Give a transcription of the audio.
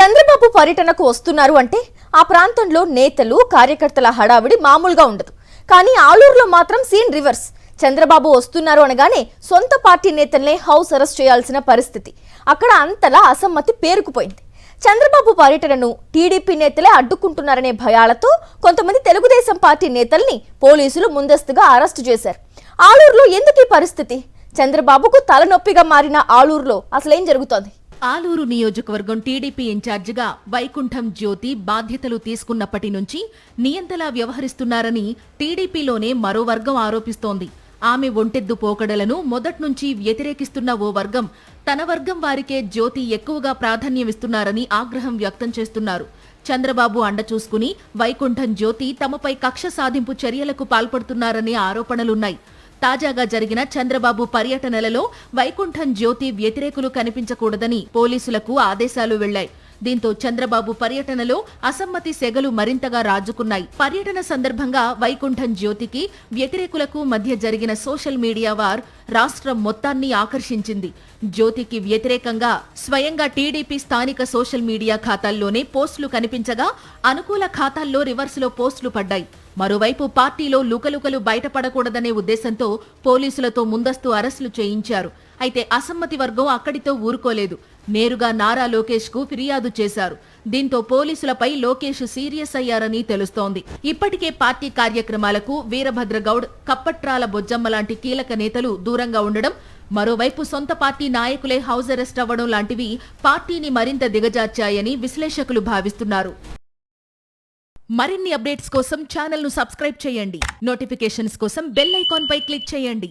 చంద్రబాబు పర్యటనకు వస్తున్నారు అంటే ఆ ప్రాంతంలో నేతలు కార్యకర్తల హడావిడి మామూలుగా ఉండదు. కానీ ఆలూరులో మాత్రం సీన్ రివర్స్. చంద్రబాబు వస్తున్నారు అనగానే సొంత పార్టీ నేతల్నే హౌస్ అరెస్ట్ చేయాల్సిన పరిస్థితి. అక్కడ అంతలా అసమ్మతి పేరుకుపోయింది. చంద్రబాబు పర్యటనను టీడీపీ నేతలే అడ్డుకుంటున్నారనే భయాలతో కొంతమంది తెలుగుదేశం పార్టీ నేతల్ని పోలీసులు ముందస్తుగా అరెస్టు చేశారు. ఆలూరులో ఎందుకు ఈ పరిస్థితి? చంద్రబాబుకు తలనొప్పిగా మారిన ఆలూరులో అసలేం జరుగుతోంది? ఆలూరు నియోజకవర్గం టీడీపీ ఇన్ఛార్జిగా వైకుంఠం జ్యోతి బాధ్యతలు తీసుకున్నప్పటి నుంచి నియంతలా వ్యవహరిస్తున్నారని టీడీపీలోనే మరో వర్గం ఆరోపిస్తోంది. ఆమె ఒంటెద్దు పోకడలను మొదట్నుంచి వ్యతిరేకిస్తున్న ఓ వర్గం తన వర్గం వారికే జ్యోతి ఎక్కువగా ప్రాధాన్యమిస్తున్నారని ఆగ్రహం వ్యక్తం చేస్తున్నారు. చంద్రబాబు అండ చూసుకుని వైకుంఠం జ్యోతి తమపై కక్ష సాధింపు చర్యలకు పాల్పడుతున్నారనే ఆరోపణలున్నాయి. తాజాగా జరిగిన చంద్రబాబు పర్యటనలలో వైకుంఠం జ్యోతి వ్యతిరేకులు కనిపించకూడదని పోలీసులకు ఆదేశాలు వెళ్లాయి. దీంతో చంద్రబాబు పర్యటనలో అసమ్మతి సెగలు మరింతగా రాజుకున్నాయి. పర్యటన సందర్భంగా వైకుంఠం జ్యోతికి వ్యతిరేకులకు మధ్య జరిగిన సోషల్ మీడియా వార్ రాష్ట్రం మొత్తాన్ని ఆకర్షించింది. జ్యోతికి వ్యతిరేకంగా స్వయంగా టీడీపీ స్థానిక సోషల్ మీడియా ఖాతాల్లోనే పోస్టులు కనిపించగా అనుకూల ఖాతాల్లో రివర్సులో పోస్టులు పడ్డాయి. మరోవైపు పార్టీలో లుకలుకలు బయటపడకూడదనే ఉద్దేశంతో పోలీసులతో ముందస్తు అరెస్టులు చేయించారు. అయితే అసమ్మతి వర్గం అక్కడితో ఊరుకోలేదు. నేరుగా నారా లోకేష్ కు ఫిర్యాదు చేశారు. దీంతో పోలీసులపై లోకేష్ సీరియస్ అయ్యారని తెలుస్తోంది. ఇప్పటికే పార్టీ కార్యక్రమాలకు వీరభద్రగౌడ్, కప్పట్రాల బొజ్జమ్మ లాంటి కీలక నేతలు దూరంగా ఉండడం, మరోవైపు సొంత పార్టీ నాయకులే హౌస్ అరెస్ట్ అవ్వడం లాంటివి పార్టీని మరింత దిగజార్చాయని విశ్లేషకులు భావిస్తున్నారు. మరిన్ని అప్డేట్స్ కోసం ఛానల్ ను సబ్స్క్రైబ్ చేయండి. నోటిఫికేషన్స్ కోసం బెల్ ఐకాన్ పై క్లిక్ చేయండి.